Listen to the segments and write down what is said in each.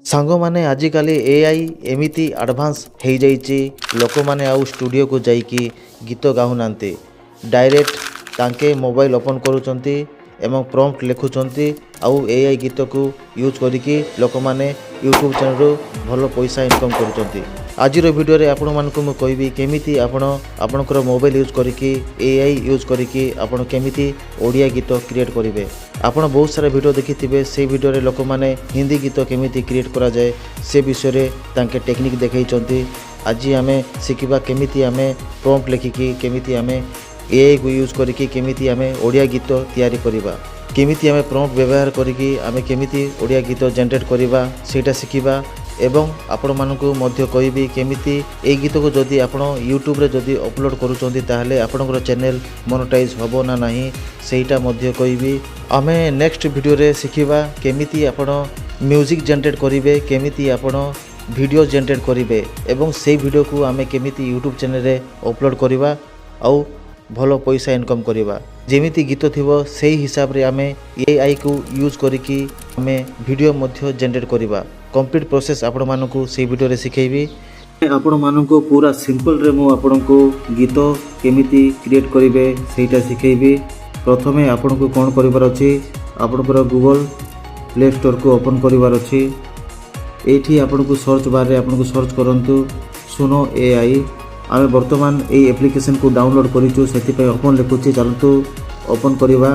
ସାଙ୍ଗମାନେ ଆଜିକାଲି ଏଆଇ ଏମିତି ଆଡ଼ଭାନ୍ସ ହେଇଯାଇଛି, ଲୋକମାନେ ଆଉ ଷ୍ଟୁଡ଼ିଓକୁ ଯାଇକି ଗୀତ ଗାଉନାହାନ୍ତି। ଡାଇରେକ୍ଟ ତାଙ୍କେ ମୋବାଇଲ ଓପନ୍ କରୁଛନ୍ତି ଏବଂ ପ୍ରମ୍ପ୍ଟ ଲେଖୁଛନ୍ତି, ଆଉ ଏଆଇ ଗୀତକୁ ୟୁଜ୍ କରିକି ଲୋକମାନେ ୟୁଟ୍ୟୁବ୍ ଚ୍ୟାନେଲରୁ ଭଲ ପଇସା ଇନକମ୍ କରୁଛନ୍ତି। ଆଜିର ଭିଡ଼ିଓରେ ଆପଣମାନଙ୍କୁ ମୁଁ କହିବି କେମିତି ଆପଣଙ୍କର ମୋବାଇଲ ୟୁଜ୍ କରିକି ଏଆଇ ୟୁଜ୍ କରିକି ଆପଣ କେମିତି ଓଡ଼ିଆ ଗୀତ କ୍ରିଏଟ୍ କରିବେ। ଆପଣ ବହୁତ ସାରା ଭିଡ଼ିଓ ଦେଖିଥିବେ, ସେଇ ଭିଡ଼ିଓରେ ଲୋକମାନେ ହିନ୍ଦୀ ଗୀତ କେମିତି କ୍ରିଏଟ୍ କରାଯାଏ ସେ ବିଷୟରେ ତାଙ୍କେ ଟେକ୍ନିକ୍ ଦେଖାଇଛନ୍ତି। ଆଜି ଆମେ ଶିଖିବା କେମିତି ଆମେ ପ୍ରମ୍ପ୍ଟ ଲେଖିକି କେମିତି ଆମେ ଏଆଇକୁ ୟୁଜ୍ କରିକି କେମିତି ଆମେ ଓଡ଼ିଆ ଗୀତ ତିଆରି କରିବା, କେମିତି ଆମେ ପ୍ରମ୍ପ୍ଟ ବ୍ୟବହାର କରିକି ଆମେ କେମିତି ଓଡ଼ିଆ ଗୀତ ଜେନେରେଟ୍ କରିବା ସେଇଟା ଶିଖିବା। ଏବଂ ଆପଣମାନଙ୍କୁ ମଧ୍ୟ କହିବି କେମିତି ଏଇ ଗୀତକୁ ଯଦି ଆପଣ ୟୁଟ୍ୟୁବରେ ଯଦି ଅପଲୋଡ଼ କରୁଛନ୍ତି ତାହେଲେ ଆପଣଙ୍କର ଚ୍ୟାନେଲ୍ ମନିଟାଇଜ୍ ହେବ ନା ନାହିଁ ସେଇଟା ମଧ୍ୟ କହିବି। ଆମେ ନେକ୍ସଟ ଭିଡ଼ିଓରେ ଶିଖିବା କେମିତି ଆପଣ ମ୍ୟୁଜିକ୍ ଜେନେରେଟ୍ କରିବେ, କେମିତି ଆପଣ ଭିଡ଼ିଓ ଜେନେରେଟ୍ କରିବେ ଏବଂ ସେଇ ଭିଡ଼ିଓକୁ ଆମେ କେମିତି ୟୁଟ୍ୟୁବ୍ ଚ୍ୟାନେଲରେ ଅପଲୋଡ଼ କରିବା ଆଉ ଭଲ ପଇସା ଇନକମ୍ କରିବା। ଯେମିତି ଗୀତ ଥିବ ସେଇ ହିସାବରେ ଆମେ ଏଆଇକୁ ୟୁଜ୍ କରିକି ଆମେ ଭିଡ଼ିଓ ମଧ୍ୟ ଜେନେରେଟ୍ କରିବା। କମ୍ପ୍ଲିଟ୍ ପ୍ରୋସେସ୍ ଆପଣମାନଙ୍କୁ ସେଇ ଭିଡ଼ିଓରେ ଶିଖେଇବି। ଆପଣମାନଙ୍କୁ ପୁରା ସିମ୍ପଲ୍ରେ ମୁଁ ଆପଣଙ୍କୁ ଗୀତ କେମିତି କ୍ରିଏଟ୍ କରିବେ ସେଇଟା ଶିଖେଇବି। ପ୍ରଥମେ ଆପଣଙ୍କୁ କ'ଣ କରିବାର ଅଛି, ଆପଣଙ୍କର ଗୁଗଲ୍ ପ୍ଲେ ଷ୍ଟୋରକୁ ଓପନ୍ କରିବାର ଅଛି। ଏଇଠି ଆପଣଙ୍କୁ ସର୍ଚ୍ଚ ବାର୍ରେ ଆପଣଙ୍କୁ ସର୍ଚ୍ଚ କରନ୍ତୁ ସୁନୋ ଏଆଇ। ଆମେ ବର୍ତ୍ତମାନ ଏଇ ଆପ୍ଲିକେସନକୁ ଡାଉନଲୋଡ଼ କରିଛୁ, ସେଥିପାଇଁ ଓପନ୍ ଲେଖୁଛି। ଚାଲନ୍ତୁ ଓପନ୍ କରିବା।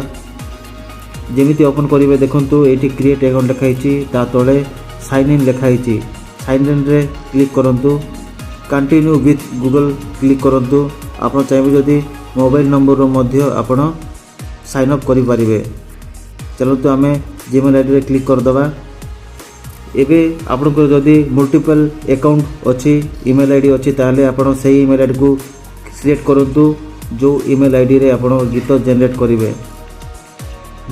ଯେମିତି ଓପନ୍ କରିବେ ଦେଖନ୍ତୁ ଏଇଠି କ୍ରିଏଟ୍ ଆକାଉଣ୍ଟ ଲେଖାହେଇଛି, ତା ତଳେ ସାଇନ୍ ଇନ୍ ଲେଖାହେଇଛି। ସାଇନ୍ ଇନ୍ରେ କ୍ଲିକ୍ କରନ୍ତୁ। କଣ୍ଟିନ୍ୟୁ ୱିଥ୍ ଗୁଗଲ୍ କ୍ଲିକ୍ କରନ୍ତୁ। ଆପଣ ଚାହିଁବେ ଯଦି ମୋବାଇଲ ନମ୍ବରରୁ ମଧ୍ୟ ଆପଣ ସାଇନ୍ ଅପ୍ କରିପାରିବେ। ଚାଲନ୍ତୁ ଆମେ ଜିମେଲ୍ ଆଇଡ଼ିରେ କ୍ଲିକ୍ କରିଦେବା। ଏବେ ଆପଣଙ୍କର ଯଦି ମଲ୍ଟିପଲ୍ ଆକାଉଣ୍ଟ ଅଛି, ଇମେଲ୍ ଆଇଡ଼ି ଅଛି, ତାହେଲେ ଆପଣ ସେଇ ଇମେଲ୍ ଆଇଡ଼ିକୁ ସିଲେକ୍ଟ କରନ୍ତୁ ଯେଉଁ ଇମେଲ୍ ଆଇଡ଼ିରେ ଆପଣ ଗୀତ ଜେନେରେଟ୍ କରିବେ।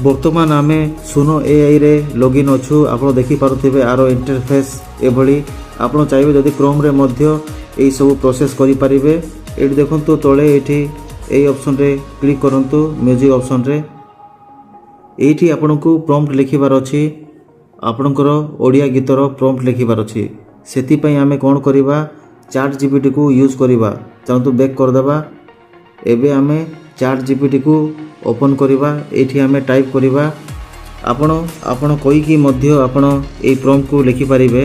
ବର୍ତ୍ତମାନ ଆମେ ସୁନୋ ଏଆଇରେ ଲଗ୍ଇନ୍ ଅଛୁ। ଆପଣ ଦେଖିପାରୁଥିବେ ଆର ଇଣ୍ଟରଫେସ୍ ଏଭଳି। ଆପଣ ଚାହିଁବେ ଯଦି କ୍ରୋମ୍ରେ ମଧ୍ୟ ଏଇସବୁ ପ୍ରୋସେସ୍ କରିପାରିବେ। ଏଇଠି ଦେଖନ୍ତୁ ତଳେ ଏଇଠି ଏଇ ଅପସନ୍ରେ କ୍ଲିକ୍ କରନ୍ତୁ, ମ୍ୟୁଜିକ୍ ଅପସନ୍ରେ। ଏଇଠି ଆପଣଙ୍କୁ ପ୍ରମ୍ପ୍ଟ ଲେଖିବାର ଅଛି, ଆପଣଙ୍କର ଓଡ଼ିଆ ଗୀତର ପ୍ରମ୍ପ୍ଟ ଲେଖିବାର ଅଛି। ସେଥିପାଇଁ ଆମେ କ'ଣ କରିବା, ଚାଟ୍ ଜିପିଟିକୁ ୟୁଜ୍ କରିବା। ଚାଲନ୍ତୁ ବ୍ୟାକ୍ କରିଦେବା। ଏବେ ଆମେ ଚାଟ୍ ଜିପିଟିକୁ ଓପନ୍ କରିବା। ଏଇଠି ଆମେ ଟାଇପ୍ କରିବା। ଆପଣ କହିକି ମଧ୍ୟ ଆପଣ ଏଇ ପ୍ରମ୍ପ୍ଟକୁ ଲେଖିପାରିବେ।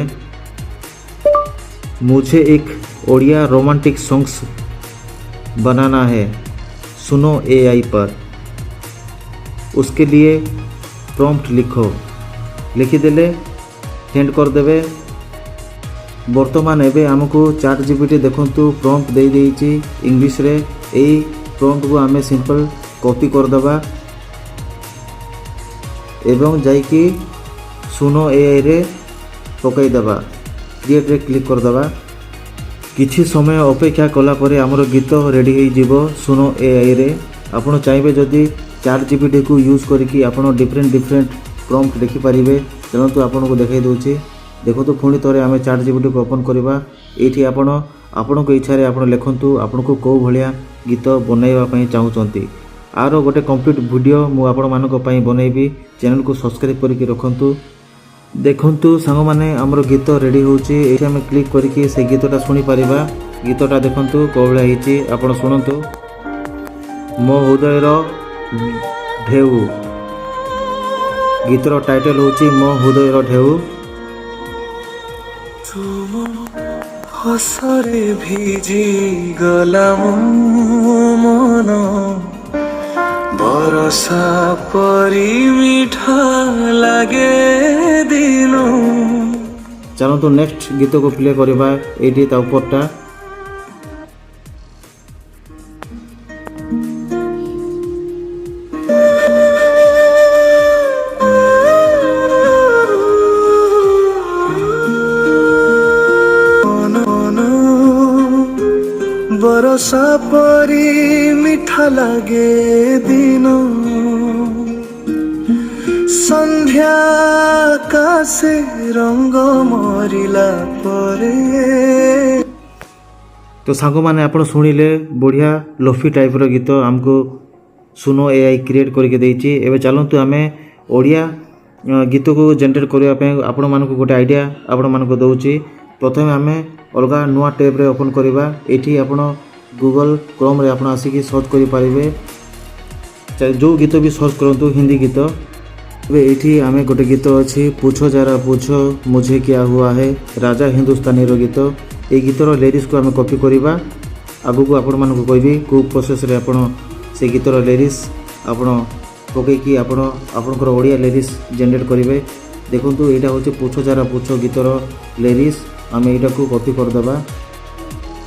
मुझे एक ओडिया रोमांटिक सॉन्ग्स बनाना है, सुनो एआई पर। उसके लिए प्रॉम्प्ट लिखो। लिखिदेले सेंड करदेवे। बर्तमान एबे आमको चाट जीपीटी देखंतु प्रॉम्प्ट दे देइछि इंग्लिश रे। एई प्रॉम्प्ट को आमे सिंपल कॉपी करदेबा एवं जाइकी सुनो एआई रे पकाई देबा। क्रिएट रे क्लिक करदेबा। किछि समय अपेक्षा कला परे आमर गीत रेडी हो जिवो सुनो एआई रे। आपण चाहिए जदि चाट जीपीटी को यूज करके आपण डिफरेंट प्रॉम्प्ट लिखि पारिबे। चलतु आपन को देखाई दोछि। देखो पुणी थोड़े आम चाट जीपीटी को ओपन करवा। ये आपण इच्छा रे आपण लिखंतु आपन को कौ भलिया गीत बनैबा पई चाहूचंती। आरो गोटे कंप्लीट वीडियो मु आपण मानक पई बनैबी। चैनल को सब्सक्राइब करके रखंतु। देखंतु सांग माने हमर गीत रेडी होउची। एठी हम क्लिक करके से गीतटा सुनी परिबा। गीतटा देखंतु कोबळा हिची, आपण सुनंतु। मो हृदयर ढेउ, गीतर टाइटल होउची मो हृदयर ढेउ। तुम हसरे भिजी गला मन, बरसा परी मीठा लागे दिन। चलो नेक्स्ट गीत को प्ले करवा। एटी ता ऊपरटा बरसा परी मीठा लागे दिन, संध्या आकाशे रंग मरिला परे। तो सांग माने आपण सुनिले बढ़िया लोफी टाइप रो गीत हमको सुनो एआई क्रिएट करके देइची। एबे चलंतु आमे ओडिया गीत को जनरेट करने आपण मानक गोटे आइडिया आपण मानक दउची। प्रथमे आमे अलगा नुआ टैब रे ओपन करबा। एठी आपण गूगल क्रोम रे आपण आसी की सर्च करि पारिबे। जो गीत भी सर्च करंतु हिंदी गीत। एठी आमे गोटे गीत अछि पूछो जरा पूछो मुझे क्या हुआ है, राजा हिंदुस्तानी रो गीत। ए गीतर लिरिक्स को आमे कॉपी करबा। आगु को आपण मानक कहबी को प्रोसेस रे आपण से गीतर लिरिक्स आपण पकई कि आपणकर ओडिया लिरिक्स जनरेट करेंगे। देखो यहाँ हूँ पूछो जरा पूछो गीतर लिरिक्स। आम यहाँ को कॉपी करदे,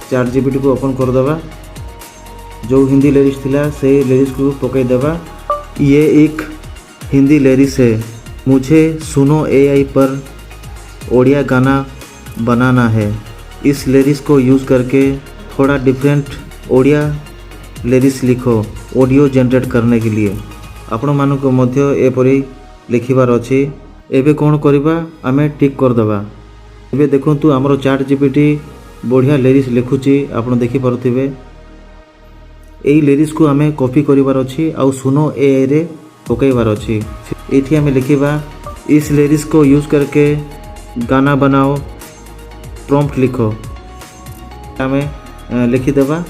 चैट जीपीटी को ओपन करदे। जो हिंदी लिरिक्स थिला से लिरिक्स को पकईदेवा। ये एक हिंदी लिरिक्स है, मुझे सुनो एआई पर ओडिया गाना बनाना है। इस लिरिक्स को यूज़ करके थोड़ा डिफरेंट ओडिया लिरिक्स लिखो ऑडियो जनरेट करने के लिए। आपण मानक मध्य एपरी लिखिबार अछि। एबे कोन करबा आमे टिक कर दबा। एबे देखंतु हमरो चैट जीपीटी बढ़िया लिरिक्स लिखुची आपण देखि परथिबे। एई लिरिक्स को आमे कॉपी करिवार अछि आ सुनो एआई रे पकईबार अछि। एठी आमे लिखिबा इस लिरिक्स को यूज करके गाना बनाओ, प्रॉम्प्ट लिखो। आमे लिखि देबा।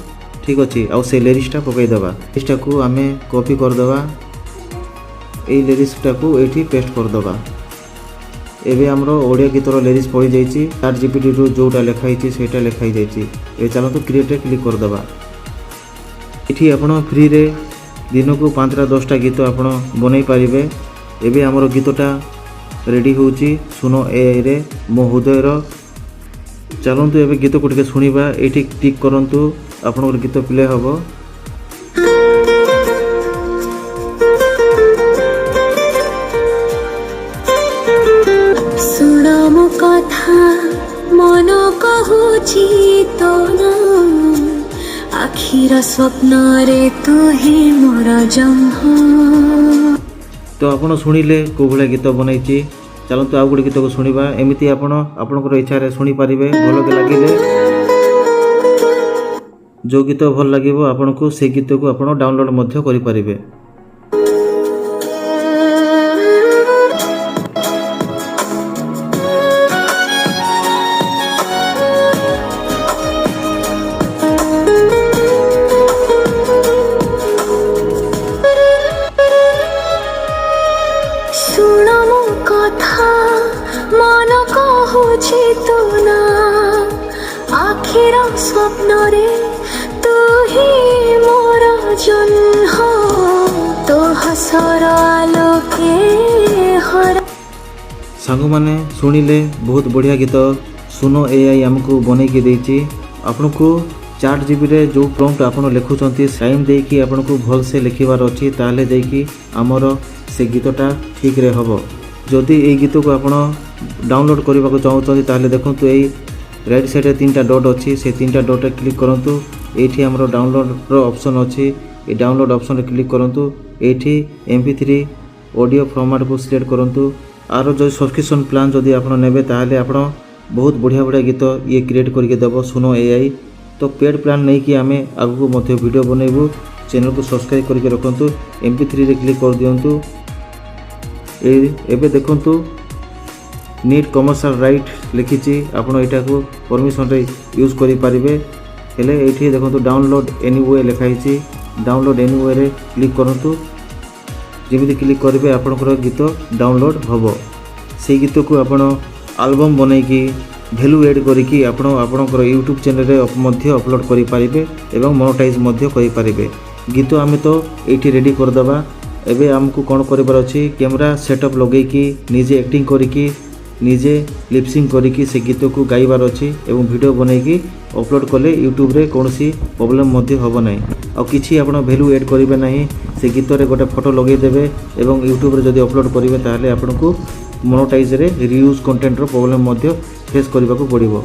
ठीक अछि आ से लिरिक्सटा पकई देबा। लिरिक्सटा को आमे कॉपी कर देबा। ए लिरिक्सटा को एठी पेस्ट कर देबा। एबे हमरो ओडिया गीतर लिरिक्स पड़ी जाइछि। चैट जीपीटी रो जोटा लिखाइछि सेटा लिखाइ जाइछि। ए चलो तो क्रिएट रे क्लिक कर देबा। एठी आपण फ्री रे दिन को 5टा 10टा गीत आपण बनै पारिबे। एबे हमरो गीतटा रेडी होउछि सुनो एआई रे मो हृदय रो। चलंतु एबे गीत को टिके सुनिबा। एठी टिक करंतु आपनकर गीत प्ले हबो। सुना मो कथा मन कहूची तो ना, आखिर स्वप्न रे तू ही मोर जन्म। तो आपण सुनिले को भले गीत बनैछि। चलंतु आउ गोटे गीत को सुनिबा। एमिति आपणकर इच्छा रे सुनी पारिबे। भल लागिले जो गीत भल लागिबो आपनको से गीत को आपण डाउनलोड मध्य करि पारिबे। सुना मो कथा मन कहूची तो ना, आखिर स्वप्न रे तू ही मोर जन्म। तो हसर आलोके हर सांग माने सुनिले बहुत बढ़िया गीत सुनो एआई हमको बनै के देछि। आपनको चैट जीपीटी रे जो प्रॉम्प्ट आपण लिखुचंती टाइम दे कि आपनको भल से लिखिबार अछि। ताले दे कि हमर से गीतटा ठीक रे हबो। जदि ए गीत को आपण डाउनलोड करबा को चाहउछंती ताले देखंतु एई राइट साइड रे 3टा डॉट अछि। से 3टा डॉट रे क्लिक करंतु। एठी हमरो डाउनलोड रो ऑप्शन अछि। ए डाउनलोड ऑप्शन रे क्लिक करंतु। एठी MP3 ऑडियो फॉर्मेट को सिलेक्ट करंतु। आरो जो सब्सक्रिप्शन प्लान जदि आपण नेबे ताले आपण बहुत बढ़िया बढ़िया गीत ये क्रिएट करके देबो सुनो एआई। तो पेड प्लान नहीं कि आमे आगु को मध्य वीडियो बनैबो। चैनल को सब्सक्राइब करके रखंतु। MP3 रे क्लिक कर दियंतु। एबे देखंतु नीड कमर्शियल राइट लिखिछि। आपण एटा को परमिशन रे यूज करि पारिबे। हेले एठी देखंतु डाउनलोड एनीवे लिखाइछि। डाउनलोड एनीवे रे क्लिक करंतु। जेमिति क्लिक करिवे आपनकर गीत डाउनलोड हबो। से गीत को आपण एल्बम बनै कि वैल्यू ऐड करिकि आपण आपनकर यूट्यूब चैनल रे मध्य अपलोड करि पारिबे एवं मोनेटाइज मध्य करि पारिबे। गीत आमे तो एठी रेडी कर दबा। एबे हमको कोन करिबार अछि कैमरा सेटअप लगै कि निजे एक्टिंग करिकि निजे लिपसिंग करिकि से गीत को गाइबार अछि एवं वीडियो बनै कि अपलोड कले यूट्यूब रे कोनोसी प्रॉब्लम मध्य होबो नै। आ किछि आपण वैल्यू ऐड करिवे नाही। से गीत रे गोटे फोटो लगै देबे एवं यूट्यूब रे जदि अपलोड करिवे ताले आपनको मोनेटाइज रे रियूज कंटेंट रो प्रॉब्लम मध्य फेस करबा को पड़िबो।